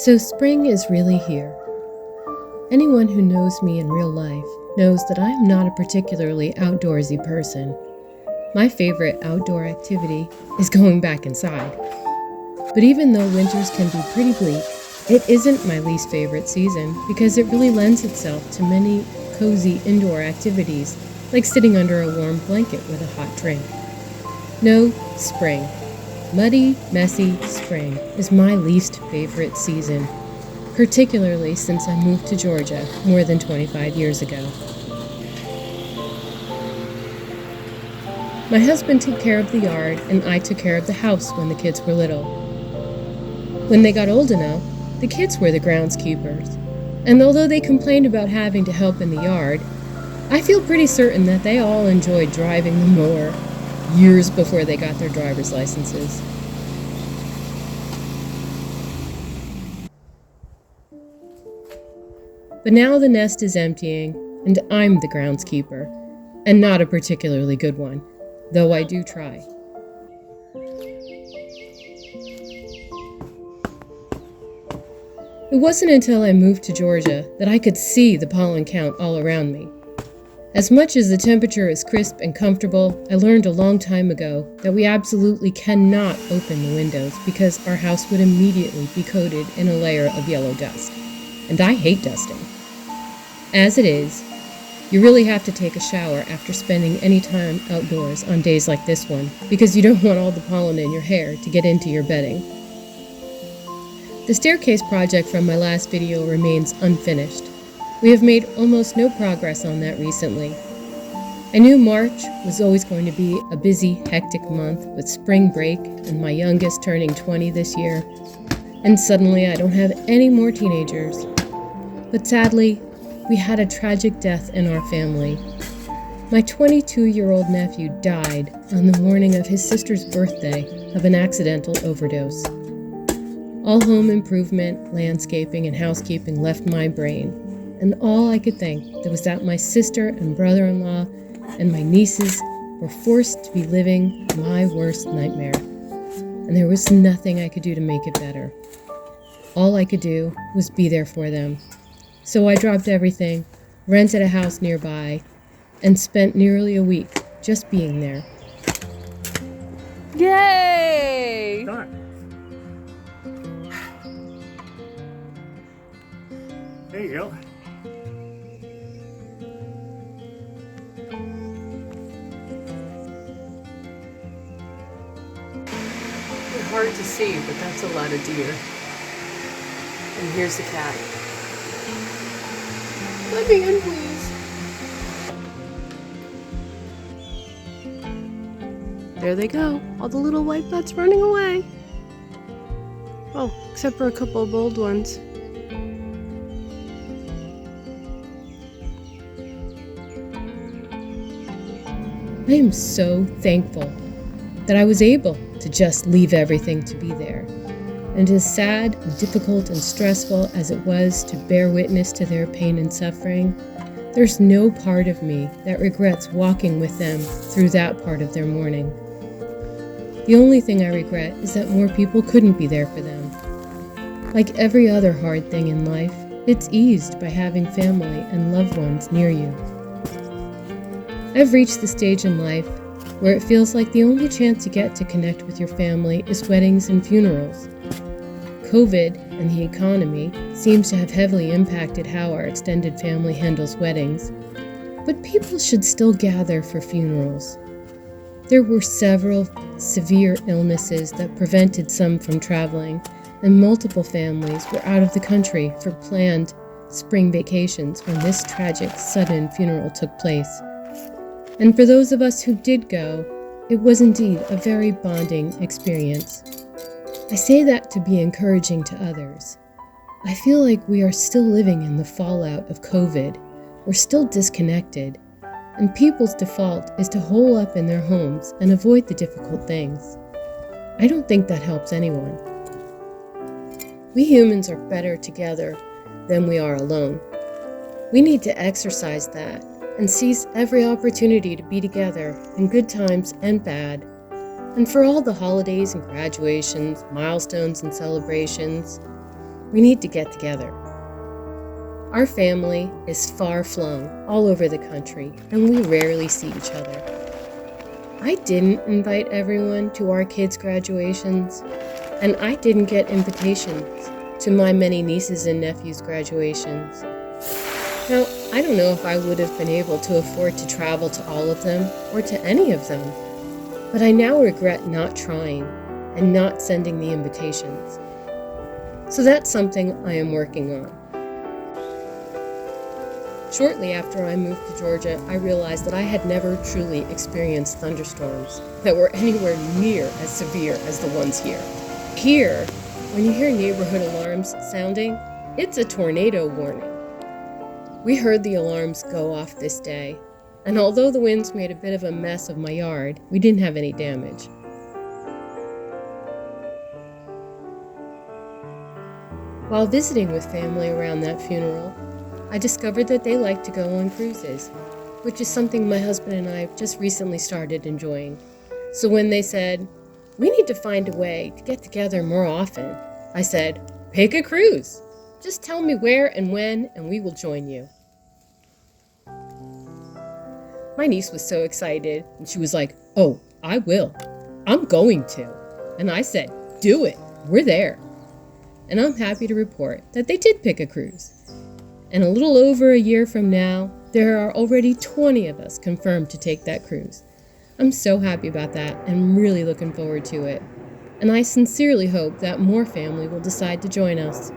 So spring is really here. Anyone who knows me in real life knows that I am not a particularly outdoorsy person. My favorite outdoor activity is going back inside. But even though winters can be pretty bleak, it isn't my least favorite season because it really lends itself to many cozy indoor activities, like sitting under a warm blanket with a hot drink. No, spring. Muddy, messy spring is my least favorite season, particularly since I moved to Georgia more than 25 years ago. My husband took care of the yard and I took care of the house when the kids were little. When they got old enough, the kids were the groundskeepers, and although they complained about having to help in the yard, I feel pretty certain that they all enjoyed driving the mower years before they got their driver's licenses. But now the nest is emptying, and I'm the groundskeeper, and not a particularly good one, though I do try. It wasn't until I moved to Georgia that I could see the pollen count all around me. As much as the temperature is crisp and comfortable, I learned a long time ago that we absolutely cannot open the windows because our house would immediately be coated in a layer of yellow dust. And I hate dusting. As it is, you really have to take a shower after spending any time outdoors on days like this one because you don't want all the pollen in your hair to get into your bedding. The staircase project from my last video remains unfinished. We have made almost no progress on that recently. I knew March was always going to be a busy, hectic month with spring break and my youngest turning 20 this year, and suddenly I don't have any more teenagers. But sadly, we had a tragic death in our family. My 22-year-old nephew died on the morning of his sister's birthday of an accidental overdose. All home improvement, landscaping, and housekeeping left my brain. And all I could think was that my sister and brother-in-law and my nieces were forced to be living my worst nightmare. And there was nothing I could do to make it better. All I could do was be there for them. So I dropped everything, rented a house nearby, and spent nearly a week just being there. Yay! Done. There you go. They're hard to see, but that's a lot of deer. And here's the cat. Let me in, please. There they go, all the little white butts running away. Oh, except for a couple of old ones. I am so thankful that I was able to just leave everything to be there. And as sad, difficult, and stressful as it was to bear witness to their pain and suffering, there's no part of me that regrets walking with them through that part of their mourning. The only thing I regret is that more people couldn't be there for them. Like every other hard thing in life, it's eased by having family and loved ones near you. I've reached the stage in life where it feels like the only chance you get to connect with your family is weddings and funerals. COVID and the economy seems to have heavily impacted how our extended family handles weddings, but people should still gather for funerals. There were several severe illnesses that prevented some from traveling, and multiple families were out of the country for planned spring vacations when this tragic, sudden funeral took place. And for those of us who did go, it was indeed a very bonding experience. I say that to be encouraging to others. I feel like we are still living in the fallout of COVID. We're still disconnected, and people's default is to hole up in their homes and avoid the difficult things. I don't think that helps anyone. We humans are better together than we are alone. We need to exercise that and seize every opportunity to be together in good times and bad. And for all the holidays and graduations, milestones and celebrations, We need to get together. Our family is far-flung all over the country, and we rarely see each other. I didn't invite everyone to our kids' graduations, and I didn't get invitations to my many nieces and nephews' graduations. Now, I don't know if I would have been able to afford to travel to all of them or to any of them, but I now regret not trying and not sending the invitations. So that's something I am working on. Shortly after I moved to Georgia, I realized that I had never truly experienced thunderstorms that were anywhere near as severe as the ones here. Here, when you hear neighborhood alarms sounding, it's a tornado warning. We heard the alarms go off this day, and although the winds made a bit of a mess of my yard, we didn't have any damage. While visiting with family around that funeral, I discovered that they like to go on cruises, which is something my husband and I just recently started enjoying. So when they said, "We need to find a way to get together more often," I said, "Pick a cruise. Just tell me where and when, and we will join you." My niece was so excited, and she was like, "Oh, I will. I'm going to." And I said, "Do it. We're there." And I'm happy to report that they did pick a cruise. And a little over a year from now, there are already 20 of us confirmed to take that cruise. I'm so happy about that and really looking forward to it. And I sincerely hope that more family will decide to join us.